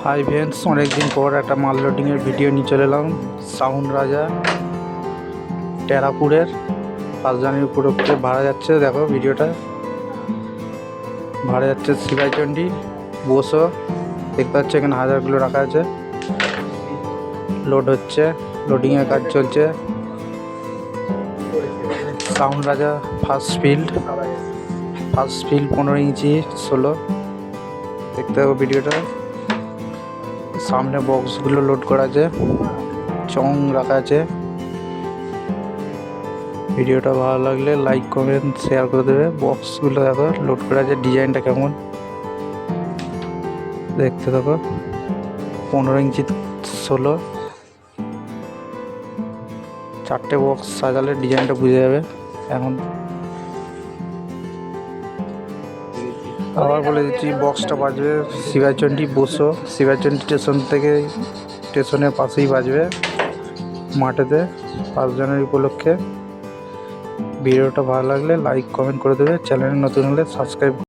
Hi friends, অনেকদিন পর একটা মাল লোডিংয়ের ভিডিও নিয়ে চলে এলাম। সাউন্ড রাজা টেরাপুরের রাজধানীর উপরে ভাড়া যাচ্ছে। দেখো ভিডিওটা, ভাড়া যাচ্ছে শিবাইচন্ডী বসো। দেখতে পাচ্ছ এখানে হাজারগুলো রাখা আছে, লোড হচ্ছে, লোডিংয়ের কাজ চলছে। সাউন্ড রাজা ফার্স্ট ফিল্ড 15 ইঞ্চি 16। দেখতে হবে ভিডিওটা, সামনে বক্সগুলো লোড করা আছে, চং রাখা আছে। ভিডিওটা ভালো লাগলে লাইক কমেন্ট শেয়ার করে দেবে। বক্সগুলো দেখো লোড করা আছে, ডিজাইনটা কেমন দেখতে থাকো। 15 ইঞ্চি 16, 4টে বক্স সাজালে ডিজাইনটা বুঝে যাবে। এখন আবার বলে দিচ্ছি, বক্সটা বাজবে শিবাইচন্ডী বসো। শিবাইচন্ডী স্টেশনের পাশেই বাজবে, মাঠেতে 5 জানুয়ারি উপলক্ষে। ভিডিওটা ভালো লাগলে লাইক কমেন্ট করে দেবে। চ্যানেলে নতুন হলে সাবস্ক্রাইব